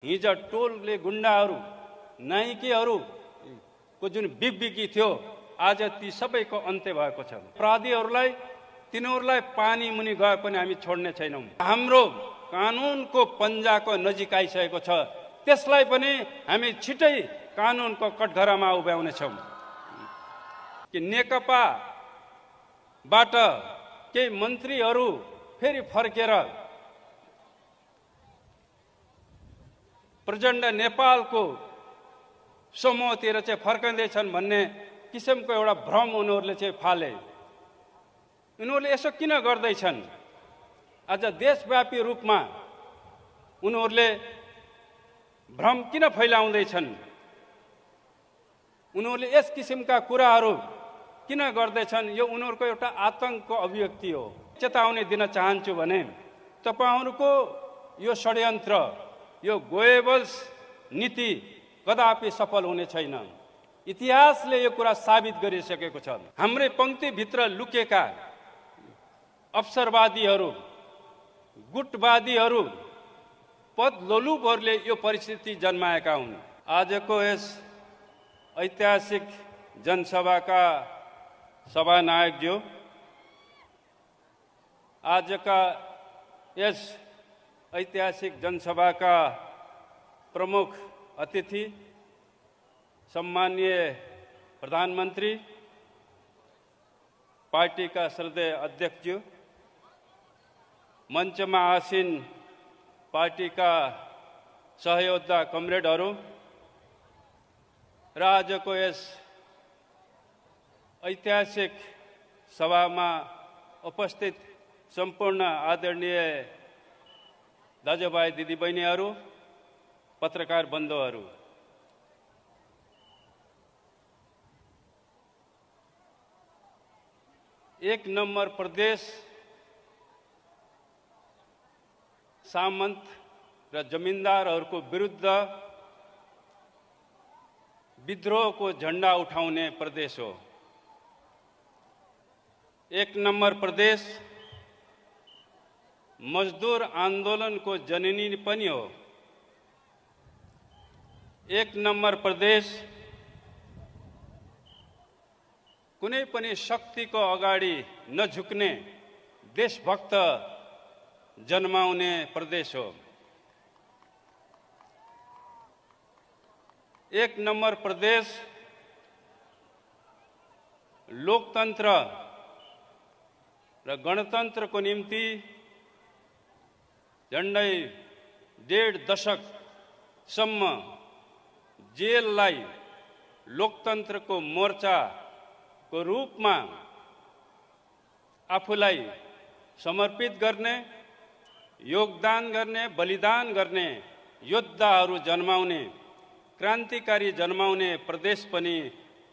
हिजो टोलले गुण्डाहरू नाइकेहरूको जुन बिगबिगी थियो आज ती सबैको अन्त्य भएको छ। अपराधीहरूलाई तिनीहरूलाई पानी मुनि गए पनि हामी छोड्ने छैनौँ। हाम्रो कानुनको पन्जाको नजिक आइसकेको छ, त्यसलाई पनि हामी छिटै कानुनको कठघरामा उभ्याउने छौँ। कि नेकपाबाट केही मन्त्रीहरू फेरि फर्केर प्रचण्ड नेपालको समूहतिर चाहिँ फर्कँदैछन् भन्ने किसिमको एउटा भ्रम उनीहरूले चाहिँ फाले। उनीहरूले यसो किन गर्दैछन्? आज देशव्यापी रूपमा उनीहरूले भ्रम किन फैलाउँदैछन्? उनीहरूले यस किसिमका कुराहरू किन गर्दैछन्? यो उनीहरूको एउटा आतंकको अभिव्यक्ति हो। चेतावनी दिन चाहन्छु भने तपाईहरूको यो षड्यन्त्र, यो गोएबल्स नीति कदापि सफल हुने छैन। इतिहासले यो कुरा साबित गरिसकेको छ। हाम्रै पंक्तिभित्र लुकेका अवसरवादीहरू, गुटवादीहरू, पदलोलुपहरूले यो परिस्थिति जन्माएका हुन्। आजको यस ऐतिहासिक जनसभाका सभानायकज्यू, आजका यस ऐतिहासिक जनसभाका प्रमुख अतिथि, सम्मानीय प्रधानमन्त्री, पार्टीका श्रद्धेय अध्यक्षज्यू, मञ्चमा आसीन पार्टीका सहयोद्धा कमरेडहरू र आजको यस ऐतिहासिक सभामा उपस्थित सम्पूर्ण आदरणीय दाजुभाइ दिदीबहिनीहरू, पत्रकार बन्धुहरू, एक नम्बर प्रदेश सामन्त र जमिनदारहरूको विरुद्ध विद्रोहको झण्डा उठाउने प्रदेश हो। एक नम्बर प्रदेश मजदूर आन्दोलनको जननी पनि हो। एक नम्बर प्रदेश कुनै पनि शक्तिको अगाडि नझुक्ने देशभक्त जन्माउने प्रदेश हो। एक नम्बर प्रदेश लोकतन्त्र र गणतन्त्रको निम्ति झण्डै 1.5 दशकसम्म जेललाई लोकतन्त्रको मोर्चाको रूपमा आफूलाई समर्पित गर्ने, योगदान गर्ने, बलिदान गर्ने योद्धाहरू जन्माउने, क्रान्तिकारी जन्माउने प्रदेश पनि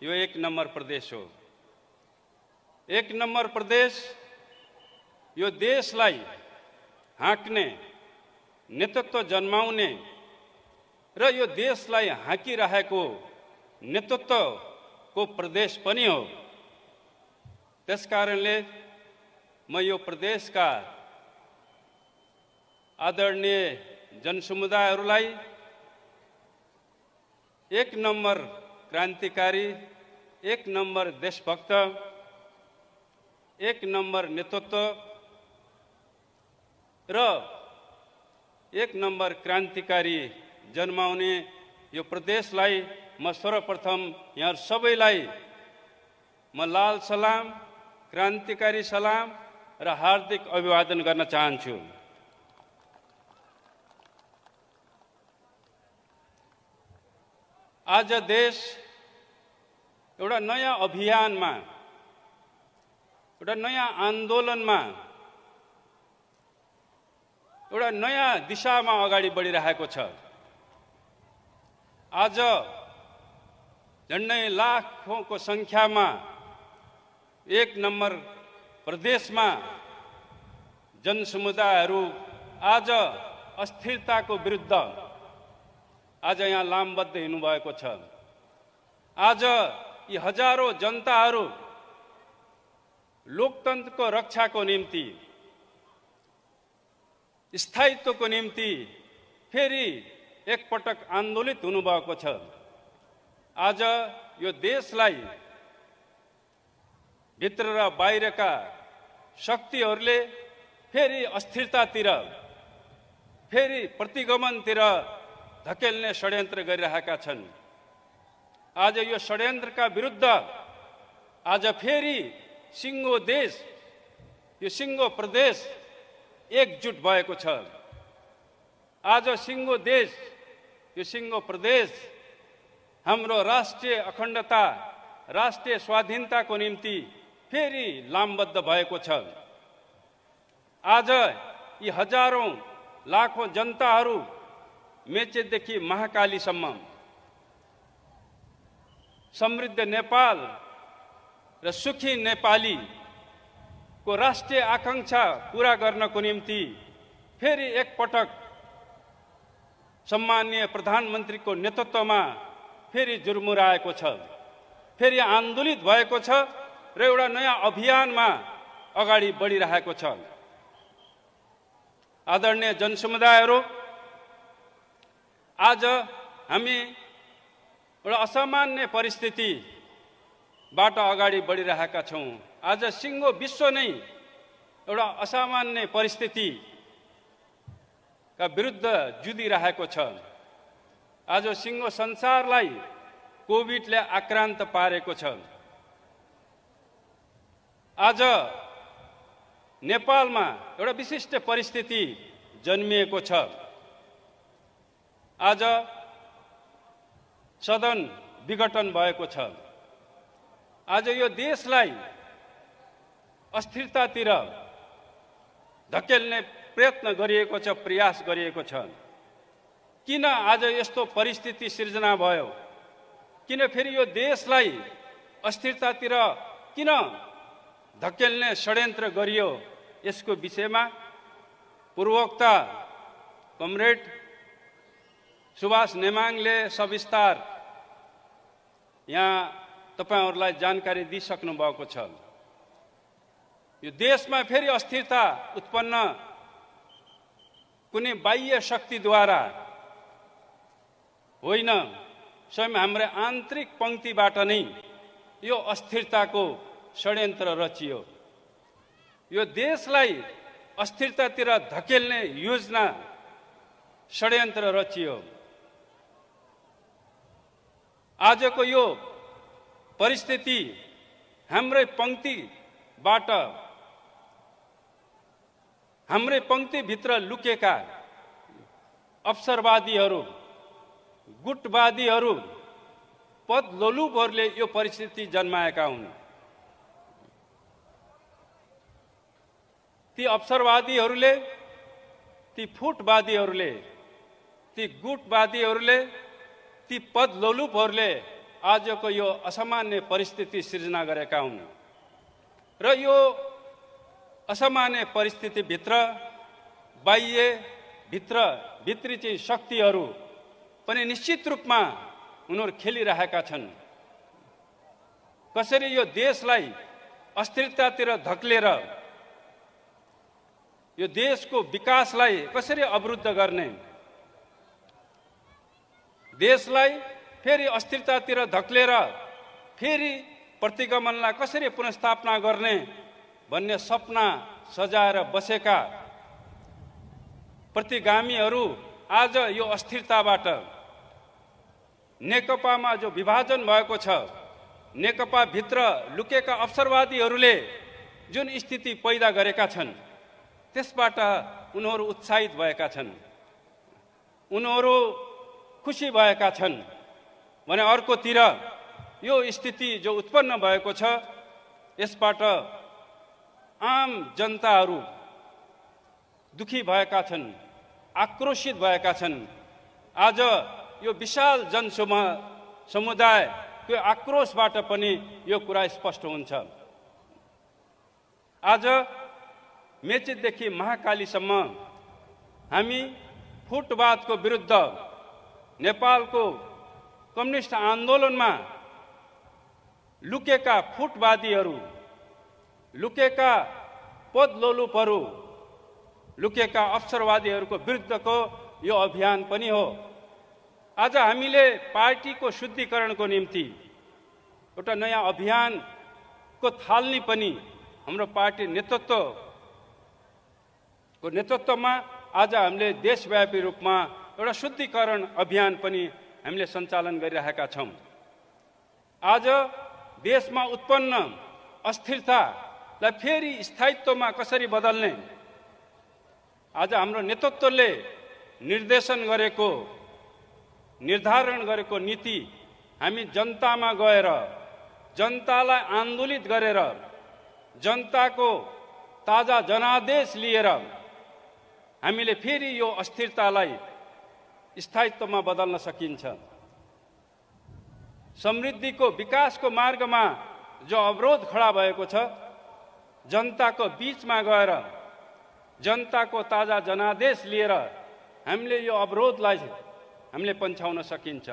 यो एक नम्बर प्रदेश हो। एक नम्बर प्रदेश यो देशलाई हाँक्ने, नेतृत्व जन्माउने र यो देशलाई हाँकिरहेको नेतृत्वको प्रदेश पनि हो। त्यसकारणले म यो प्रदेशका आदरणीय जनसमुदायहरूलाई एक नम्बर क्रान्तिकारी, एक नम्बर देशभक्त, एक नम्बर नेतृत्व र एक नम्बर क्रान्तिकारी जन्माउने यो प्रदेशलाई म सर्वप्रथम यहाँ सबैलाई म लाल सलाम, क्रान्तिकारी सलाम र हार्दिक अभिवादन गर्न चाहन्छु। आज देश एउटा नयाँ अभियानमा, एउटा नयाँ आन्दोलनमा, एउटा नयाँ दिशामा अगाडि बढिरहेको छ। आज झन्डै लाखौंको संख्यामा एक नम्बर प्रदेशमा जनसमुदायहरू आज अस्थिरताको विरुद्ध आज यहाँ लामबद्ध हिँड्नुभएको छ। आज यी हजारौं जनताहरू लोकतन्त्रको रक्षाको निम्ति, स्थायित्वको निम्ति फेरि एकपटक आन्दोलित हुनुभएको छ। आज यो देशलाई भित्र र बाहिरका शक्तिहरूले फेरि अस्थिरतातिर, फेरि प्रतिगमनतिर धकेल्ने षड्यन्त्र गरिरहेका छन्। आज यो षड्यन्त्रका विरुद्ध आज फेरि सिङ्गो देश, यो सिङ्गो प्रदेश एकजुट भएको छ। आज सिङ्गो देश, यो सिङ्गो प्रदेश हाम्रो राष्ट्रिय अखण्डता, राष्ट्रिय स्वाधीनताको निम्ति फेरि लामबद्ध भएको छ। आज यी हजारौं लाखौं जनताहरू मेचेकदेखि महाकालीसम्म समृद्ध नेपाल र सुखी नेपाली को राष्ट्रिय आकांक्षा पूरा गर्नको निम्ति फेरि एकपटक सम्माननीय प्रधानमन्त्रीको नेतृत्वमा फेरि जुर्मुराएको छ, फेरि आन्दोलित भएको छ र एउटा नयाँ अभियानमा अगाडि बढिरहेको छ। आदरणीय जनसमुदायहरू, आज हामी एउटा असामान्य परिस्थितिबाट अगाडि बढिरहेका छौँ। आज सिङ्गो विश्व नै एउटा असामान्य परिस्थितिका विरुद्ध जुधिरहेको छ। आज सिङ्गो संसारलाई कोभिडले आक्रान्त पारेको छ। आज नेपालमा एउटा विशिष्ट परिस्थिति जन्मिएको छ। आज सदन विघटन भएको छ। आज यो देशलाई अस्थिरतातिर धकेल्ने प्रयत्न गरिएको छ, प्रयास गरिएको छ। किन आज यस्तो परिस्थिति सिर्जना भयो? किन फेरि यो देशलाई अस्थिरतातिर किन धकेल्ने षड्यन्त्र गरियो? यसको विषयमा पूर्वोक्ता कमरेड सुभाष नेमाङले सविस्तार यहाँ तपाईहरुलाई जानकारी दिइसक्नु भएको छ। यो देशमा फेरि अस्थिरता उत्पन्न कुनै बाह्य शक्तिद्वारा होइन, स्वयं हाम्रो आन्तरिक पंक्तिबाट नै यो अस्थिरताको षड्यन्त्र रचियो। यो देशलाई अस्थिरतातिर धकेल्ने योजना षड्यन्त्र रचियो। आजको यो परिस्थिति हाम्रै पंक्तिबाट, हाम्रै पंक्तिभित्र लुकेका अवसरवादीहरू, गुटवादीहरू, पदलोलुपहरूले यो परिस्थिति जन्माएका हुन्। ती अवसरवादीहरूले, ती फुटवादीहरूले, ती गुटवादीहरूले, ती पदलोलुपहरूले आजको यो असामान्य परिस्थिति सिर्जना गरेका हुन्। र यो असामान्य परिस्थितिभित्र बाह्य भित्री चाहिँ शक्तिहरू पनि निश्चित रूपमा उनीहरू खेलिरहेका छन्। कसरी यो देशलाई अस्थिरतातिर धकेलेर यो देशको विकासलाई कसरी अवरुद्ध गर्ने, देशलाई फेरि अस्थिरतातिर धकेलेर फेरि प्रतिगमनलाई कसरी पुनर्स्थापना गर्ने भन्ने सपना सजाएर बसेका प्रतिगामीहरू आज यो अस्थिरताबाट, नेकपामा जो विभाजन भएको छ, नेकपा भित्र लुकेका अवसरवादीहरूले जुन स्थिति पैदा गरेका छन्, त्यसबाट उनीहरू उत्साहित भएका छन्, उनीहरू खुसी भएका छन् भने अर्कोतिर यो स्थिति जो उत्पन्न भएको छ, यसबाट आम जनताहरू दुखी भएका छन्, आक्रोशित भएका छन्। आज यो विशाल जनसमुदायको आक्रोशबाट पनि यो कुरा स्पष्ट हुन्छ। आज मेचेकदेखि महाकालीसम्म हामी फुटवादको विरुद्ध, नेपालको कम्युनिस्ट आन्दोलनमा लुकेका फुटवादीहरू, लुकेका पदलोलुपहरू, लुकेका अवसरवादीहरूको विरुद्धको यो अभियान पनि हो। आज हामीले पार्टीको शुद्धिकरणको निम्ति एउटा नयाँ अभियानको थाल्ने पनि हाम्रो पार्टी नेतृत्वको नेतृत्वमा आज हामीले देशव्यापी रूपमा एउटा शुद्धिकरण अभियान पनि हामीले सञ्चालन गरिरहेका छौँ। आज देशमा उत्पन्न अस्थिरतालाई फेरि स्थायित्वमा कसरी बदल्ने आज हाम्रो नेतृत्वले निर्धारण गरेको नीति हामी जनतामा गएर जनतालाई आन्दोलित गरेर जनताको ताजा जनादेश लिएर हामीले फेरि यो अस्थिरतालाई स्थायित्वमा बदल्न सकिन्छ। समृद्धिको विकासको मार्गमा जो अवरोध खडा भएको छ जनताको बीचमा गएर जनताको ताजा जनादेश लिएर हामीले यो अवरोधलाई हामीले पन्छाउन सकिन्छ।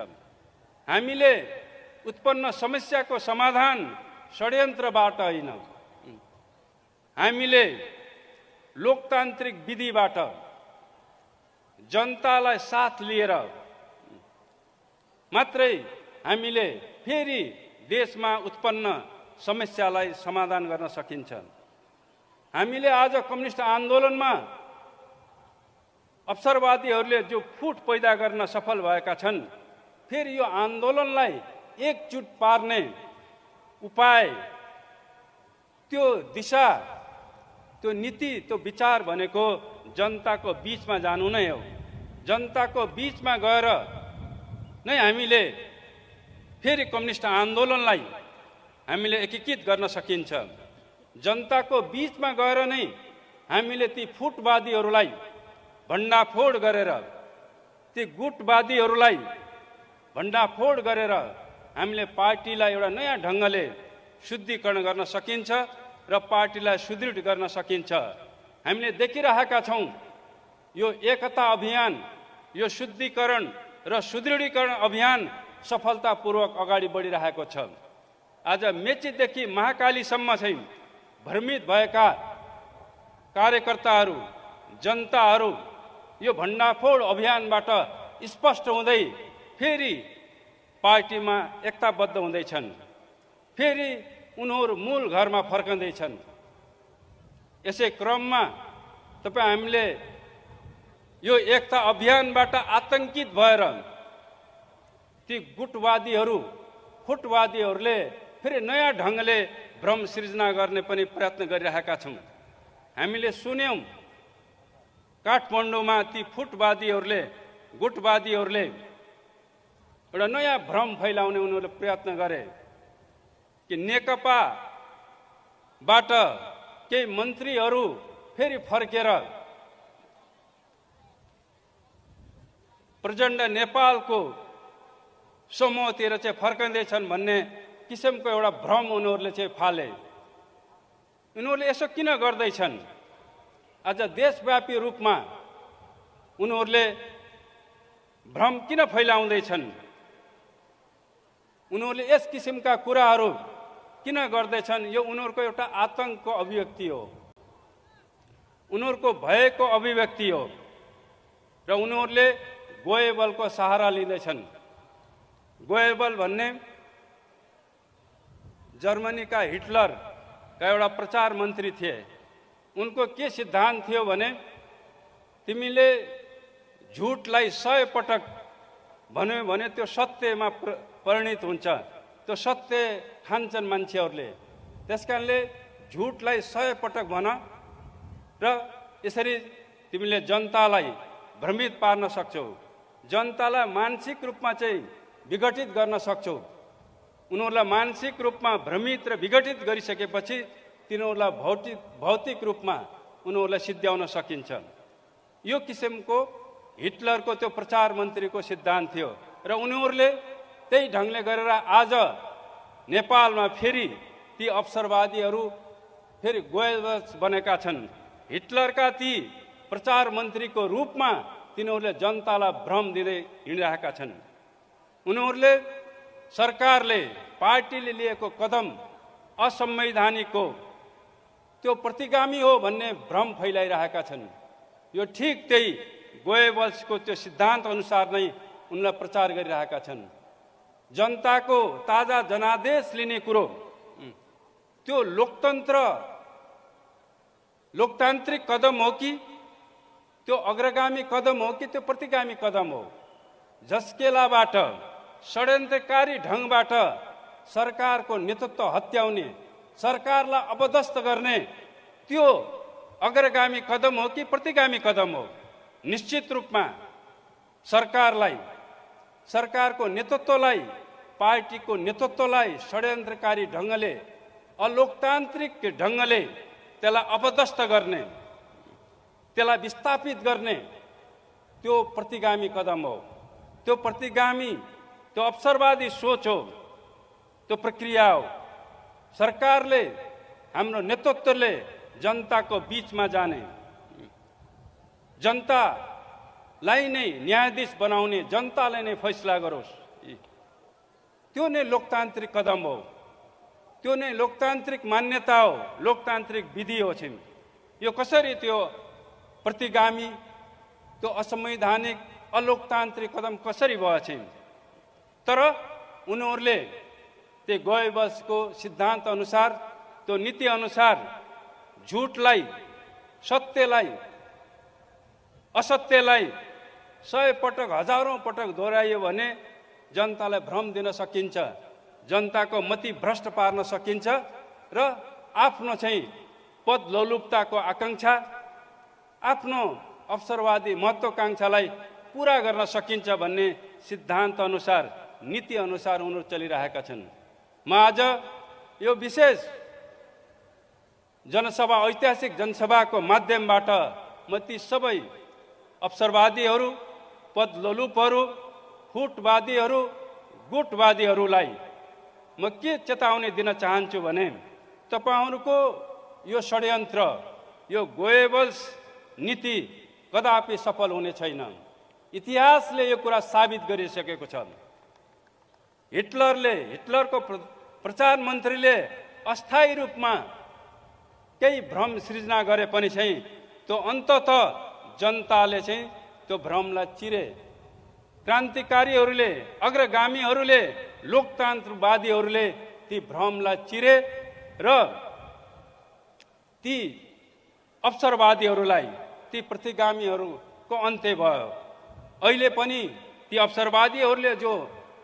हामीले उत्पन्न समस्याको समाधान षड्यन्त्रबाट होइन, हामीले लोकतान्त्रिक विधिबाट जनतालाई साथ लिएर मात्रै हामीले फेरि देशमा उत्पन्न समस्यालाई समाधान गर्न सकिन्छ। हामीले आज कम्युनिस्ट आन्दोलनमा अवसरवादीहरूले जो फुट पैदा गर्न सफल भएका छन्, फेरि यो आन्दोलनलाई एकजुट पार्ने उपाय, त्यो दिशा, त्यो नीति, त्यो विचार भनेको जनताको बीचमा जानु नै हो। जनताको बीचमा गएर नै हामीले फेरि कम्युनिस्ट आन्दोलनलाई हामीले एकीकृत गर्न सकिन्छ। जनताको बीचमा गएर नै हामीले ती फुटवादीहरूलाई भण्डाफोड गरेर, ती गुटवादीहरूलाई भण्डाफोड गरेर हामीले पार्टीलाई एउटा नयाँ ढङ्गले शुद्धिकरण गर्न सकिन्छ र पार्टीलाई सुदृढ गर्न सकिन्छ। हामीले देखिरहेका छौँ यो एकता अभियान, यो शुद्धिकरण र सुदृढीकरण अभियान सफलतापूर्वक अगाडि बढिरहेको छ। आज मेचीदेखि महाकालीसम्म चाहिँ भ्रमित भएका कार्यकर्ताहरू, जनताहरू यो भण्डाफोड अभियानबाट स्पष्ट हुँदै फेरि पार्टीमा एकताबद्ध हुँदैछन्, फेरि उनीहरू मूल घरमा फर्कँदैछन्। यसै क्रममा हामीले यो एकता अभियानबाट आतंकित भएर ती गुटवादीहरू, फुटवादीहरूले फेरि नयाँ ढङ्गले भ्रम सृजना गर्ने पनि प्रयत्न गरिरहेका छौँ। हामीले सुन्यौँ काठमाडौँमा ती फुटवादीहरूले, गुटवादीहरूले एउटा नयाँ भ्रम फैलाउने उनीहरूले प्रयत्न गरे कि नेकपाबाट केही मन्त्रीहरू फेरि फर्केर प्रचण्ड नेपालको समूहतिर चाहिँ फर्कँदैछन् भन्ने किसिमको एउटा भ्रम उनीहरूले चाहिँ फाले। उनीहरूले यसो किन गर्दैछन्? आज देशव्यापी रूपमा उनीहरूले भ्रम किन फैलाउँदैछन्? उनीहरूले यस किसिमका कुराहरू किन गर्दैछन्? यो उनीहरूको एउटा आतंकको अभिव्यक्ति हो, उनीहरूको भयको अभिव्यक्ति हो र उनीहरूले गोएबलको सहारा लिँदैछन्। गोएबल भन्ने जर्मनीका हिटलरका एउटा प्रचार मन्त्री थिए। उनको के सिद्धान्त थियो भने तिमीले झुटलाई 100 पटक भन्यो भने त्यो सत्यमा परिणत हुन्छ, त्यो सत्य ठान्छन् मान्छेहरूले। त्यसकारणले झुटलाई 100 पटक भन र यसरी तिमीले जनतालाई भ्रमित पार्न सक्छौ, जनतालाई मानसिक रूपमा चाहिँ विघटित गर्न सक्छौ। उनीहरूलाई मानसिक रूपमा भ्रमित र विघटित गरिसकेपछि तिनीहरूलाई भौतिक रूपमा उनीहरूलाई सिद्ध्याउन सकिन्छ। यो किसिमको हिटलरको त्यो प्रचार मन्त्रीको सिद्धान्त थियो र उनीहरूले त्यही ढङ्गले गरेर आज नेपालमा फेरि ती अवसरवादीहरू फेरि गोएबल्स बनेका छन्। हिटलरका ती प्रचार मन्त्रीको रूपमा तिनीहरूले जनतालाई भ्रम दिँदै हिँडिरहेका छन्। उनीहरूले सरकारले, पार्टीले लिएको कदम असंवैधानिक हो, त्यो प्रतिगामी हो भन्ने भ्रम फैलाइरहेका छन्। यो ठिक त्यही गोएबल्सको त्यो सिद्धान्त अनुसार नै उनलाई प्रचार गरिरहेका छन्। जनताको ताजा जनादेश लिने कुरो त्यो लोकतान्त्रिक कदम हो कि त्यो अग्रगामी कदम हो कि त्यो प्रतिगामी कदम हो? झस्केलाबाट षड्यन्त्रकारी ढङ्गबाट सरकारको नेतृत्व हत्याउने, सरकारलाई अपदस्थ गर्ने त्यो अग्रगामी कदम हो कि प्रतिगामी कदम हो? निश्चित रूपमा सरकारलाई, सरकारको नेतृत्वलाई, पार्टीको नेतृत्वलाई षड्यन्त्रकारी ढङ्गले, अलोकतान्त्रिक ढङ्गले त्यसलाई अपदस्थ गर्ने, त्यसलाई विस्थापित गर्ने त्यो प्रतिगामी कदम हो। त्यो प्रतिगामी, त्यो अवसरवादी सोच हो, त्यो प्रक्रिया हो। सरकारले, हाम्रो नेतृत्वले जनताको बीचमा जाने, जनतालाई नै न्यायाधीश बनाउने, जनताले नै फैसला गरोस्, त्यो नै लोकतान्त्रिक कदम हो, त्यो नै लोकतान्त्रिक मान्यता हो, लोकतान्त्रिक विधि हो। छिन् यो कसरी त्यो प्रतिगामी, त्यो असंवैधानिक, अलोकतान्त्रिक कदम कसरी भयो छिन्? तर उनीहरूले त्यो गोएबल्सको सिद्धान्त अनुसार, त्यो नीति अनुसार झुटलाई, सत्यलाई, असत्यलाई 100 पटक, हजारौं पटक दोहोऱ्याइयो भने जनतालाई भ्रम दिन सकिन्छ, जनताको मति भ्रष्ट पार्न सकिन्छ र आफ्नो चाहिँ पद लोलुपताको आकांक्षा, आफ्नो अवसरवादी महत्त्वाकांक्षालाई पूरा गर्न सकिन्छ भन्ने सिद्धान्त अनुसार, नीति अनुसार उनीहरू चलिरहेका छन्। म आज यो विशेष जनसभा, ऐतिहासिक जनसभाको माध्यमबाट म ती सबै अवसरवादीहरू, पद लोलुपहरू, फुटवादीहरू, गुटवादीहरूलाई म के चेतावनी दिन चाहन्छु भने तपाईहरुको यो षड्यन्त्र, यो गोएबल्स नीति कदापि सफल हुने छैन। इतिहासले यो कुरा साबित गरिसकेको छ। हिटलरको प्रचार मन्त्रीले अस्थायी रूपमा केही भ्रम सृजना गरे पनि चाहिँ त्यो अन्ततः जनताले चाहिँ त्यो भ्रमलाई चिरे। क्रान्तिकारीहरूले, अग्रगामीहरूले, लोकतन्त्रवादीहरूले ती भ्रमलाई चिरे र ती अवसरवादीहरूलाई, ती प्रतिगामीहरूको अन्त्य भयो। अहिले पनि ती अवसरवादीहरूले जो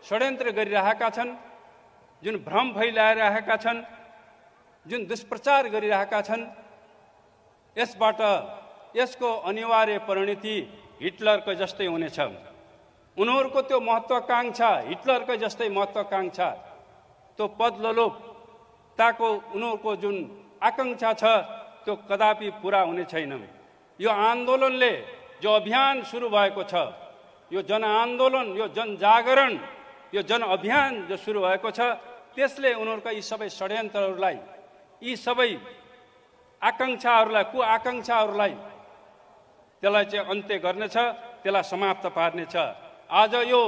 षड्यन्त्र गरिरहेका छन्, जुन भ्रम फैलाइरहेका छन्, जुन दुष्प्रचार गरिरहेका छन्, यसको अनिवार्य परिणति हिटलरको जस्तै हुनेछ। उनीहरूको त्यो महत्त्वाकांक्षा, हिटलरको जस्तै महत्त्वाकांक्षा, त्यो पदलोलुपताको उनीहरूको जुन आकांक्षा छ त्यो कदापि पूरा हुने छैन। यो आन्दोलनले, जो अभियान सुरु भएको छ, यो जनआन्दोलन, यो जनजागरण, यो जनअभियान जो सुरु भएको छ, त्यसले उनीहरूका यी सबै षड्यन्त्रहरूलाई, यी सबै आकांक्षाहरूलाई, कुआकांक्षाहरूलाई त्यसलाई चाहिँ अन्त्य गर्नेछ, त्यसलाई समाप्त पार्नेछ। आज यो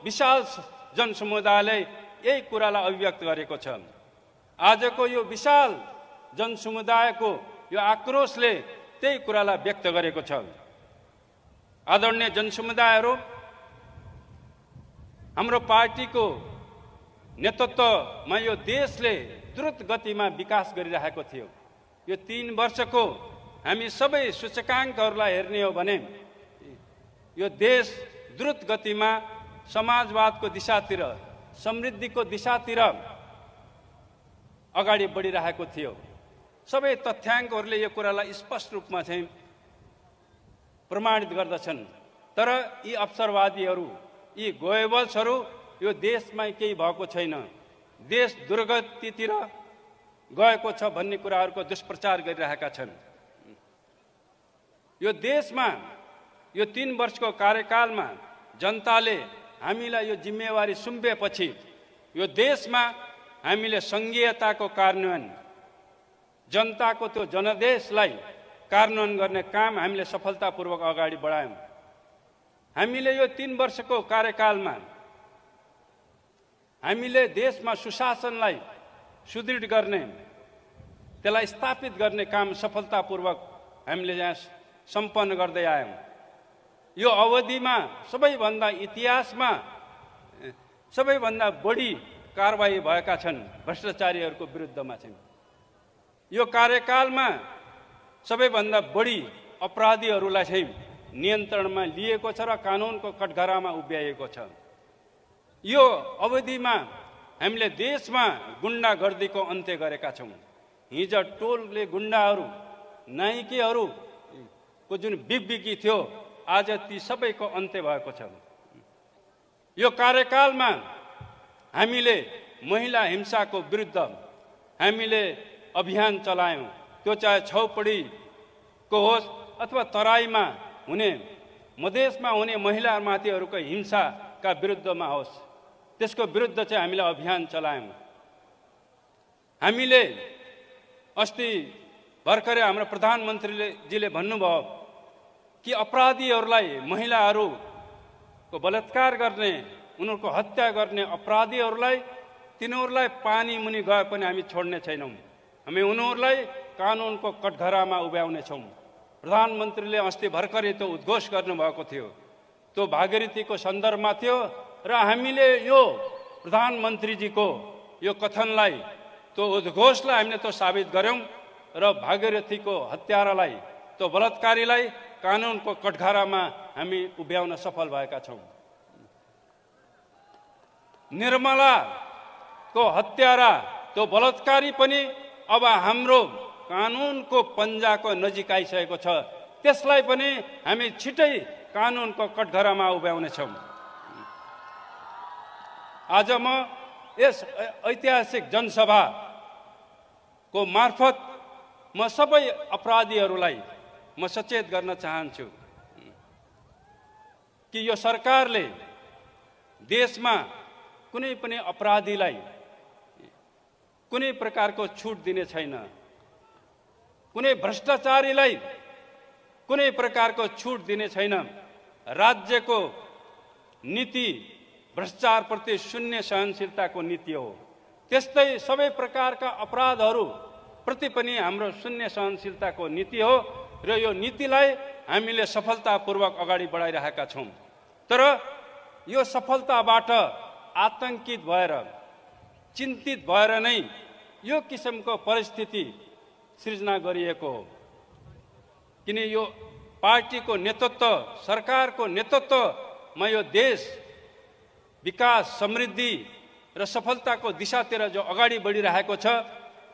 विशाल जनसमुदायले यही कुरालाई अभिव्यक्त गरेको छ। आजको यो विशाल जनसमुदायको यो आक्रोशले त्यही कुरालाई व्यक्त गरेको छ। आदरणीय जनसमुदायहरू, हाम्रो पार्टीको नेतृत्वमा यो देशले द्रुत गतिमा विकास गरिरहेको थियो। यो 3 वर्षको हामी सबै सूचकाङ्कहरूलाई हेर्ने हो भने यो देश द्रुत गतिमा समाजवादको दिशातिर, समृद्धिको दिशातिर अगाडि बढिरहेको थियो। सबै तथ्याङ्कहरूले यो कुरालाई स्पष्ट रूपमा चाहिँ प्रमाणित गर्दछन्। तर यी अवसरवादीहरू, यी गोएबल्सहरू यो देशमा केही भएको छैन, देश दुर्गतितिर गएको छ भन्ने कुराहरूको दुष्प्रचार गरिरहेका छन्। यो देशमा यो 3 वर्षको कार्यकालमा जनताले हामीलाई यो जिम्मेवारी सुम्पेपछि यो देशमा हामीले संघीयताको कार्यान्वयन, जनताको त्यो जनादेशलाई कार्यान्वयन गर्ने काम हामीले सफलतापूर्वक अगाडि बढायौं। हामीले यो 3 वर्षको कार्यकालमा हामीले देशमा सुशासनलाई सुदृढ गर्ने, त्यसलाई स्थापित गर्ने काम सफलतापूर्वक हामीले यहाँ सम्पन्न गर्दै आयौं। यो अवधिमा सबैभन्दा इतिहासमा सबैभन्दा बढी कारबाही भएका छन् भ्रष्टाचारीहरूको विरुद्धमा चाहिँ। यो कार्यकालमा सबैभन्दा बढी अपराधीहरूलाई चाहिँ नियन्त्रणमा लिएको छ र कानुनको कठघरामा उभ्याइएको छ। यो अवधिमा हामीले देशमा गुण्डागर्दीको अन्त्य गरेका छौँ। हिजो टोलले गुण्डाहरू नाइकेहरूको जुन बिगबिगी थियो, आज ती सबैको अन्त्य भएको छ। यो कार्यकालमा हामीले महिला हिंसाको विरुद्ध हामीले अभियान चलायौँ। त्यो चाहे छौपडीको होस् अथवा तराईमा हुने मधेसमा हुने महिलामाथिहरूको हिंसाका विरुद्धमा होस्, त्यसको विरुद्ध चाहिँ हामीले अभियान चलायौँ। हामीले अस्ति भर्खरै हाम्रो प्रधानमन्त्रीजीले भन्नुभयो कि अपराधीहरूलाई, महिलाहरूको बलात्कार गर्ने, उनीहरूको हत्या गर्ने अपराधीहरूलाई तिनीहरूलाई पानी मुनि गए पनि हामी छोड्ने छैनौँ। हामी उनीहरूलाई कानुनको कठघरामा उभ्याउनेछौँ। प्रधानमन्त्रीले अस्ति भर्खरै त्यो उद्घोष गर्नुभएको थियो, त्यो भागीरथीको सन्दर्भमा थियो र हामीले यो प्रधानमन्त्रीजीको यो कथनलाई, त्यो उद्घोषलाई हामीले त्यो साबित गऱ्यौँ र भागीरथीको हत्यारालाई, त्यो बलात्कारीलाई कानुनको कठघरामा हामी उभ्याउन सफल भएका छौँ। निर्मलाको हत्यारा, त्यो बलात्कारी पनि अब हाम्रो कानुनको पन्जाको नजिक आइसकेको छ। त्यसलाई पनि हामी छिटै कानुनको कठघरामा उभ्याउनेछौँ। आज म यस ऐतिहासिक जनसभाको मार्फत म सबै अपराधीहरूलाई म सचेत गर्न चाहन्छु कि यो सरकारले देशमा कुनै पनि अपराधीलाई कुनै प्रकारको छुट दिने छैन। कुनै भ्रष्टाचारीलाई कुनै प्रकारको छुट दिने छैन। राज्यको नीति भ्रष्टाचारप्रति शून्य सहनशीलताको नीति हो। त्यस्तै सबै प्रकारका अपराधहरू प्रति पनि हाम्रो शून्य सहनशीलताको नीति हो र यो नीतिलाई हामीले सफलतापूर्वक अगाडि बढाइरहेका छौँ। तर यो सफलताबाट आतंकित भएर, चिन्तित भएर नै यो किसिमको परिस्थिति सृजना गरिएको हो। किन यो पार्टीको नेतृत्व, सरकारको नेतृत्वमा यो देश विकास, समृद्धि र सफलताको दिशातिर जो अगाडि बढिरहेको छ,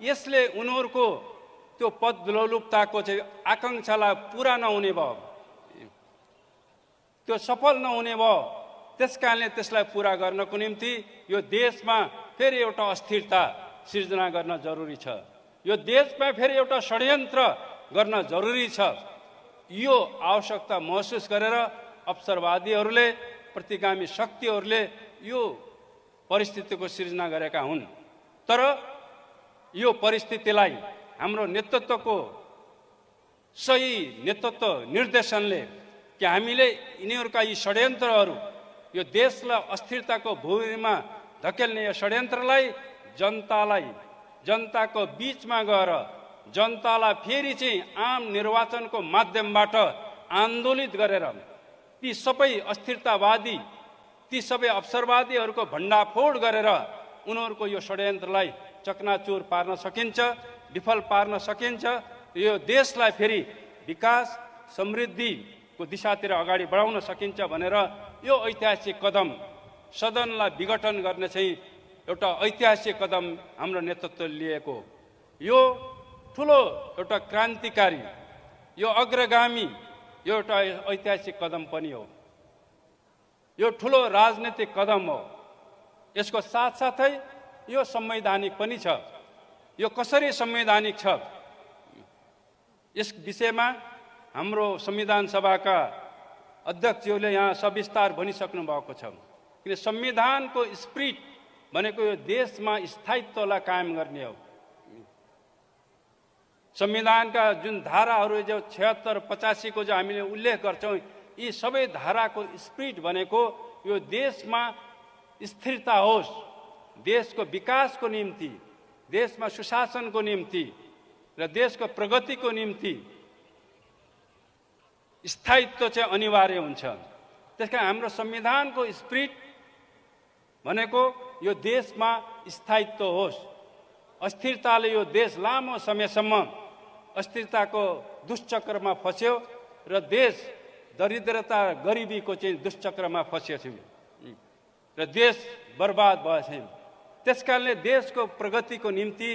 यसले उनीहरूको त्यो पदलोलुपताको चाहिँ आकाङ्क्षालाई पुरा नहुने भयो, त्यो सफल नहुने भयो। त्यसकारणले त्यसलाई पुरा गर्नको निम्ति यो देशमा फेरि एउटा अस्थिरता सिर्जना गर्न जरुरी छ। यो देशमा फेरि एउटा षड्यन्त्र गर्न जरुरी छ। यो आवश्यकता महसुस गरेर अवसरवादीहरूले, प्रतिगामी शक्तिहरूले यो परिस्थितिको सिर्जना गरेका हुन्। तर यो परिस्थितिलाई हाम्रो नेतृत्वको सही नेतृत्व निर्देशनले कि हामीले यिनीहरूका यी षड्यन्त्रहरू, यो देशलाई अस्थिरताको भूमिमा धकेल्ने यो षड्यन्त्रलाई जनताको बीचमा गएर जनतालाई फेरि चाहिँ आम निर्वाचनको माध्यमबाट आन्दोलित गरेर ती सबै अस्थिरतावादी, ती सबै अवसरवादीहरूको भण्डाफोड गरेर उनीहरूको यो षड्यन्त्रलाई चकनाचुर पार्न सकिन्छ, विफल पार्न सकिन्छ। यो देशलाई फेरि विकास, समृद्धिको दिशातिर अगाडि बढाउन सकिन्छ भनेर यो ऐतिहासिक कदम, सदनलाई विघटन गर्ने चाहिँ एउटा ऐतिहासिक कदम हाम्रो नेतृत्वले लिएको। यो ठुलो एउटा क्रान्तिकारी, यो अग्रगामी, यो एउटा ऐतिहासिक कदम पनि हो। यो ठुलो राजनीतिक कदम हो। यसको साथसाथै यो संवैधानिक पनि छ। यो कसरी संवैधानिक छ, यस विषयमा हाम्रो संविधान सभाका अध्यक्षज्यूले यहाँ सविस्तार भनिसक्नु भएको छ। किन संविधानको स्पिरिट भनेको यो देशमा स्थायित्वलाई कायम गर्ने हो। संविधानका जुन धाराहरू जो 76-85 को जो हामीले उल्लेख गर्छौँ, यी सबै धाराको स्पिरिट भनेको यो देशमा स्थिरता होस्, देशको विकासको निम्ति, देशमा सुशासनको निम्ति र देशको प्रगतिको निम्ति स्थायित्व चाहिँ अनिवार्य हुन्छ। त्यसकारण हाम्रो संविधानको स्पिरिट भनेको यो देशमा स्थायित्व होस्, अस्थिरताले यो देश लामो समयसम्म अस्थिरताको दुष्चक्रमा फस्यो र देश दरिद्रता गरिबीको चाहिँ दुष्चक्रमा फस्यो र देश बर्बाद भयो। त्यसकारणले देशको प्रगतिको निम्ति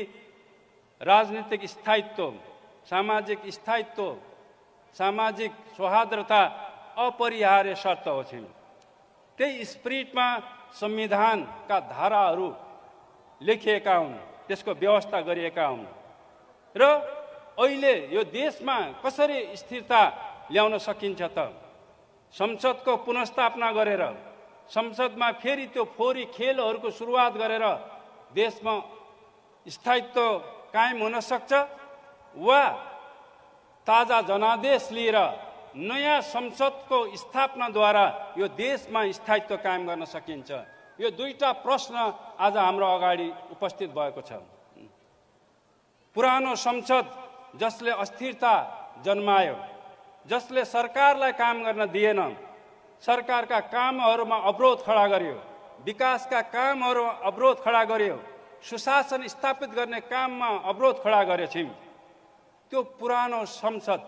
राजनीतिक स्थायित्व, सामाजिक स्थायित्व, सामाजिक सौहार्दता अपरिहार्य शर्त हो। त्यही स्पिरिटमा संविधानका धाराहरू लेखिएका हुन्, त्यसको व्यवस्था गरिएका हुन् र अहिले यो देशमा कसरी स्थिरता ल्याउन सकिन्छ त? संसदको पुनर्स्थापना गरेर, संसदमा फेरि त्यो फोहोरी खेलहरूको सुरुवात गरेर देशमा स्थायित्व कायम हुन सक्छ, वा ताजा जनादेश लिएर नयाँ संसदको स्थापनाद्वारा यो देशमा स्थायित्व कायम गर्न सकिन्छ? यो दुईटा प्रश्न आज हाम्रो अगाडि उपस्थित भएको छ। पुरानो संसद जसले अस्थिरता जन्मायो, जसले सरकारलाई काम गर्न दिएन, सरकारका कामहरूमा अवरोध खडा गर्यो, विकासका कामहरूमा अवरोध खडा गर्यो, सुशासन स्थापित गर्ने काममा अवरोध खडा गरेछौँ, त्यो पुरानो संसद,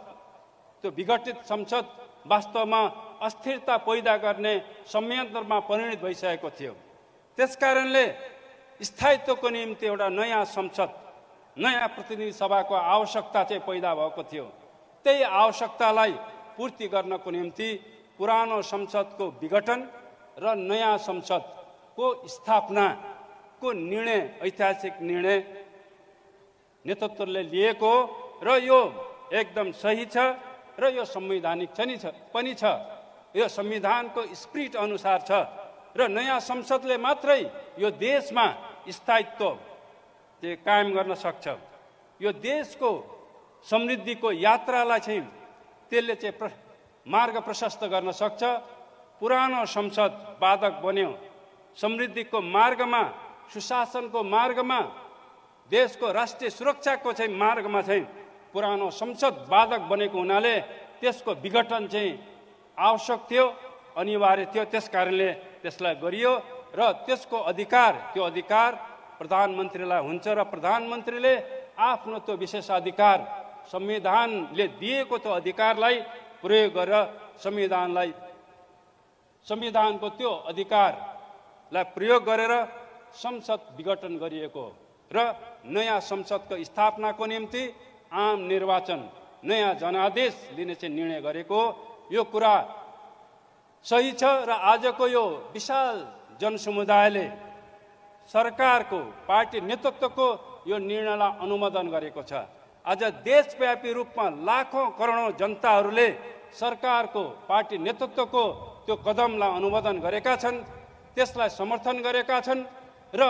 त्यो विघटित संसद वास्तवमा अस्थिरता पैदा गर्ने संयन्त्रमा परिणत भइसकेको थियो। त्यसकारणले स्थायित्वको निम्ति एउटा नयाँ संसद, नयाँ प्रतिनिधि सभाको आवश्यकता चाहिँ पैदा भएको थियो। त्यही आवश्यकतालाई पूर्ति गर्नको निम्ति पुरानो संसदको विघटन र नयाँ संसदको स्थापनाको निर्णय, ऐतिहासिक निर्णय नेतृत्वले लिएको र यो एकदम सही छ र यो संवैधानिक पनि छ। यो संविधानको स्पिरिट अनुसार छ र नयाँ संसदले मात्रै यो देशमा स्थायित्व कायम गर्न सक्छ। यो देशको समृद्धिको यात्रालाई चाहिँ त्यसले चाहिँ मार्ग प्रशस्त गर्न सक्छ। पुरानो संसद बाधक बन्यो, समृद्धिको मार्गमा, सुशासनको मार्गमा, देशको राष्ट्रिय सुरक्षाको चाहिँ मार्गमा चाहिँ पुरानो संसद बाधक बनेको हुनाले त्यसको विघटन चाहिँ आवश्यक थियो, अनिवार्य थियो। त्यसकारणले त्यसलाई गरियो र त्यसको अधिकार, त्यो अधिकार प्रधानमन्त्रीलाई हुन्छ र प्रधानमन्त्रीले आफ्नो त्यो विशेषाधिकार, संविधानले दिएको त्यो अधिकारलाई प्रयोग गरेर संविधानको त्यो अधिकारलाई प्रयोग गरेर संसद विघटन गरिएको र नयाँ संसदको स्थापनाको निम्ति आम निर्वाचन, नयाँ जनादेश लिने चाहिँ निर्णय गरेको। यो कुरा सही छ र आजको यो विशाल जनसमुदायले सरकारको, पार्टी नेतृत्वको यो निर्णयलाई अनुमोदन गरेको छ। आज देशव्यापी रूपमा लाखौं करोडौं जनताहरूले सरकारको, पार्टी नेतृत्वको त्यो कदमलाई अनुमोदन गरेका छन्, त्यसलाई समर्थन गरेका छन् र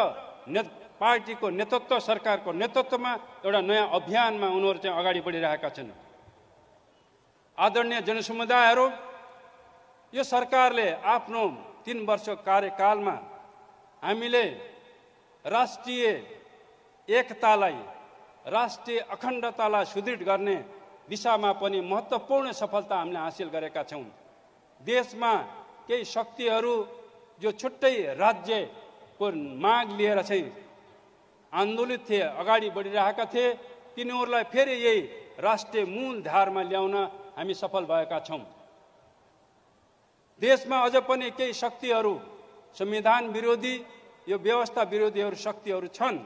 पार्टीको नेतृत्व, सरकारको नेतृत्वमा एउटा नयाँ अभियानमा उनीहरू चाहिँ अगाडि बढिरहेका छन्। आदरणीय जनसमुदायहरू, यो सरकारले आफ्नो 3 वर्षको कार्यकालमा हामीले राष्ट्रिय एकतालाई, राष्ट्रिय अखण्डतालाई सुदृढ गर्ने दिशामा पनि महत्त्वपूर्ण सफलता हामीले हासिल गरेका छौँ। देशमा केही शक्तिहरू जो छुट्टै राज्यको माग लिएर चाहिँ आन्दोलित थिए, अगाडि बढिरहेका थिए, तिनीहरूलाई फेरि यही राष्ट्रिय मूलधारमा ल्याउन हामी सफल भएका छौँ। देशमा अझ पनि केही शक्तिहरू, संविधान विरोधी, यो व्यवस्था विरोधीहरू शक्तिहरू छन्,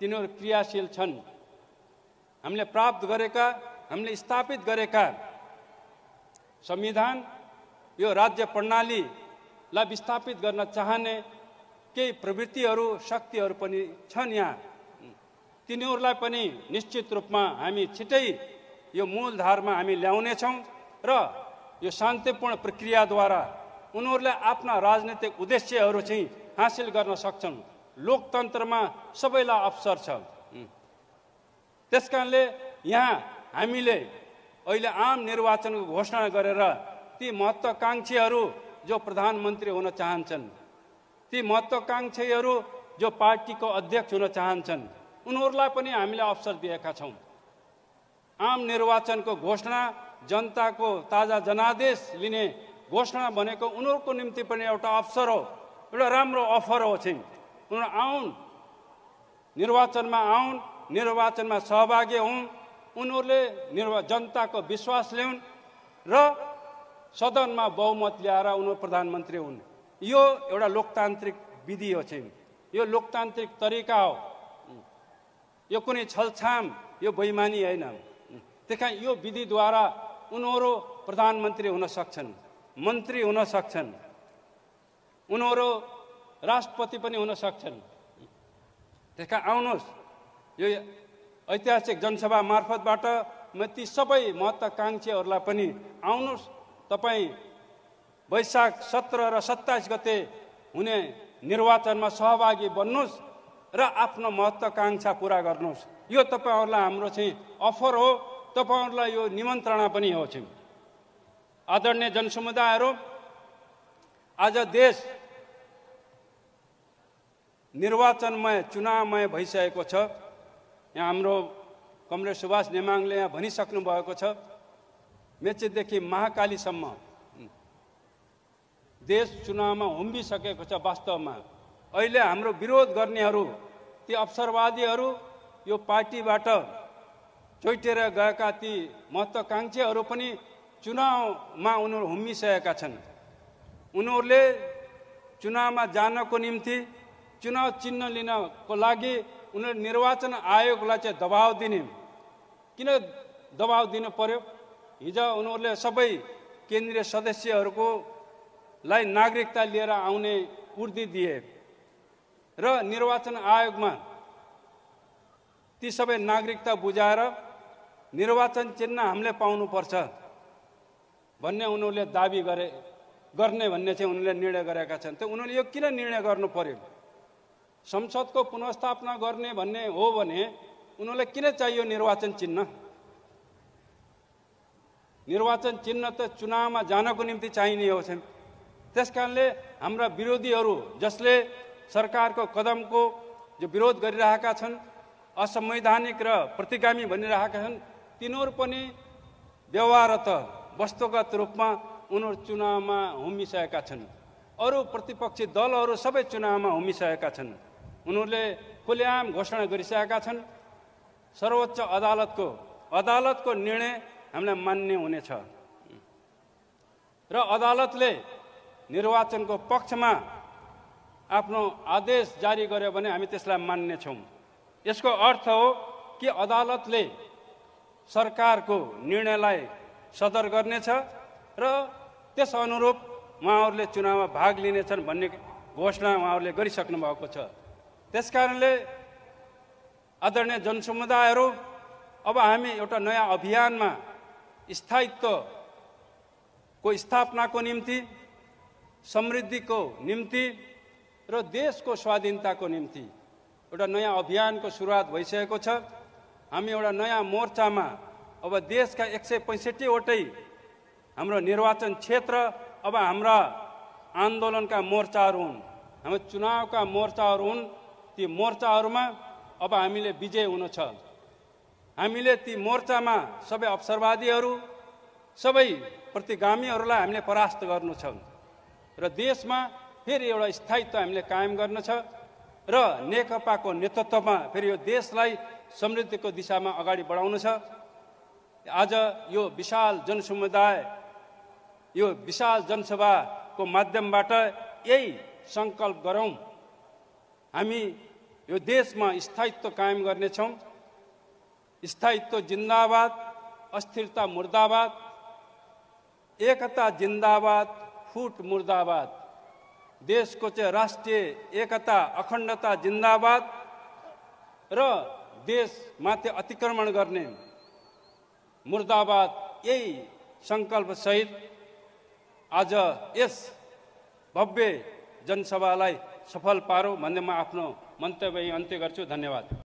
तिनीहरू क्रियाशील छन्। हामीले प्राप्त गरेका, हामीले स्थापित गरेका संविधान, यो राज्य प्रणालीलाई विस्थापित गर्न चाहने केही प्रवृत्तिहरू, शक्तिहरू पनि छन् यहाँ। तिनीहरूलाई पनि निश्चित रूपमा हामी छिटै यो मूलधारमा हामी ल्याउनेछौँ र यो शान्तिपूर्ण प्रक्रियाद्वारा उनीहरूले आफ्ना राजनीतिक उद्देश्यहरू चाहिँ हासिल गर्न सक्छन्। लोकतन्त्रमा सबैलाई अवसर छ। त्यसकारणले यहाँ हामीले अहिले आम निर्वाचनको घोषणा गरेर ती महत्त्वाकांक्षीहरू जो प्रधानमन्त्री हुन चाहन्छन्, ती महत्त्वाकांक्षीहरू जो पार्टीको अध्यक्ष हुन चाहन्छन्, उनीहरूलाई पनि हामीले अवसर दिएका छौँ। आम निर्वाचनको घोषणा जनताको ताजा जनादेश लिने घोषणा भनेको उनीहरूको निम्ति पनि एउटा अवसर हो, एउटा राम्रो अफर हो चाहिँ। उनीहरू आउन्, निर्वाचनमा आउन्, निर्वाचनमा सहभागी हुन्, उनीहरूले जनताको विश्वास ल्याउन् र सदनमा बहुमत ल्याएर उनीहरू प्रधानमन्त्री हुन्। यो एउटा लोकतान्त्रिक विधि हो चाहिँ, यो लोकतान्त्रिक तरिका हो, यो कुनै छलछाम, यो बेइमानी होइन। त्यही कारण यो विधिद्वारा उनीहरू प्रधानमन्त्री हुन सक्छन्, मन्त्री हुन सक्छन्, उनीहरू राष्ट्रपति पनि हुन सक्छन्। त्यही कारण आउनुहोस्, यो ऐतिहासिक जनसभा मार्फतबाट म ती सबै महत्त्वाकांक्षीहरूलाई पनि आउनुहोस्, तपाईँ वैशाख 17 र 27 गते हुने निर्वाचनमा सहभागी बन्नुहोस् र आफ्नो महत्त्वाकांक्षा पुरा गर्नुहोस्। यो तपाईँहरूलाई हाम्रो चाहिँ अफर हो, तपाईँहरूलाई यो निमन्त्रणा पनि हो चाहिँ। आदरणीय जनसमुदायहरू, आज देश निर्वाचनमय, चुनावमय भइसकेको छ। यहाँ हाम्रो कमरेड सुभाष नेमाङले यहाँ भनिसक्नु भएको छ, मेचेदेखि महाकालीसम्म देश चुनावमा हुम्बिसकेको छ। वास्तवमा अहिले हाम्रो विरोध गर्नेहरू, ती अवसरवादीहरू, यो पार्टीबाट चोइटेर गएका ती महत्त्वाकांक्षीहरू पनि चुनावमा उनीहरू हुम्बिसकेका छन्। उनीहरूले चुनावमा जानको निम्ति, चुनाव चिन्ह लिनको लागि उनीहरू निर्वाचन आयोगलाई चाहिँ दबाव दिने। किन दबाव दिनु पर्यो? हिजो उनीहरूले सबै केन्द्रीय सदस्यहरूको लाई नागरिकता लिएर आउने उर्दी दिए र निर्वाचन आयोगमा ती सबै नागरिकता बुझाएर निर्वाचन चिन्ह हामीले पाउनुपर्छ भन्ने उनीहरूले दाबी गर्ने भन्ने चाहिँ उनीहरूले निर्णय गरेका छन्। त उनीहरूले यो किन निर्णय गर्नु पर्यो? संसदको पुनर्स्थापना गर्ने भन्ने हो भने उनीहरूलाई किन चाहियो निर्वाचन चिन्ह? निर्वाचन चिन्ह त चुनावमा जानको निम्ति चाहिने हो। त्यसकारणले हाम्रा विरोधीहरू, जसले सरकारको कदमको जो विरोध गरिरहेका छन्, असंवैधानिक र प्रतिगामी भनिरहेका छन्, तिनीहरू पनि व्यवहारत वस्तुगत रूपमा उनीहरू चुनावमा हुम्बिसकेका छन्। अरू प्रतिपक्षी दलहरू सबै चुनावमा हुम्बिसकेका छन्। उनीहरूले खुलेआम घोषणा गरिसकेका छन्। सर्वोच्च अदालतको निर्णय हामीलाई मान्य हुनेछ र अदालतले निर्वाचनको पक्षमा आफ्नो आदेश जारी गर्यो भने हामी त्यसलाई मान्नेछौँ। यसको अर्थ हो कि अदालतले सरकारको निर्णयलाई सदर गर्नेछ र त्यस अनुरूप उहाँहरूले चुनावमा भाग लिनेछन् भन्ने घोषणा उहाँहरूले गरिसक्नु भएको छ। त्यसकारणले आदरणीय जनसमुदायहरू, अब हामी एउटा नयाँ अभियानमा स्थायित्वको स्थापनाको निम्ति, समृद्धिको निम्ति र देशको स्वाधीनताको निम्ति एउटा नयाँ अभियानको सुरुवात भइसकेको छ। हामी एउटा नयाँ मोर्चामा, अब देशका 165 वटै हाम्रो निर्वाचन क्षेत्र अब हाम्रा आन्दोलनका मोर्चाहरू हुन्, हाम्रो चुनावका मोर्चाहरू हुन्। ती मोर्चाहरूमा अब हामीले विजय हुनु छ। हामीले ती मोर्चामा सबै अवसरवादीहरू, सबै प्रतिगामीहरूलाई हामीले परास्त गर्नु छ र देशमा फेरि एउटा स्थायित्व हामीले कायम गर्नु छ र नेकपाको नेतृत्वमा फेरि यो देशलाई समृद्धिको दिशामा अगाडि बढाउनु छ। आज यो विशाल जनसमुदाय, यो विशाल जनसभाको माध्यमबाट यही सङ्कल्प गरौँ, हामी यो देशमा स्थायित्व कायम गर्नेछौँ। स्थायित्व जिन्दाबाद, अस्थिरता मुर्दाबाद, एकता जिन्दाबाद, फुट मुर्दाबाद। देशको चाहिँ राष्ट्रिय एकता, अखण्डता जिन्दाबाद र देशमाथि अतिक्रमण गर्ने मुर्दाबाद, यही सङ्कल्पसहित आज यस भव्य जनसभालाई सफल पारौँ भन्ने म आफ्नो मन्तव्य अन्त्य गर्छु। धन्यवाद।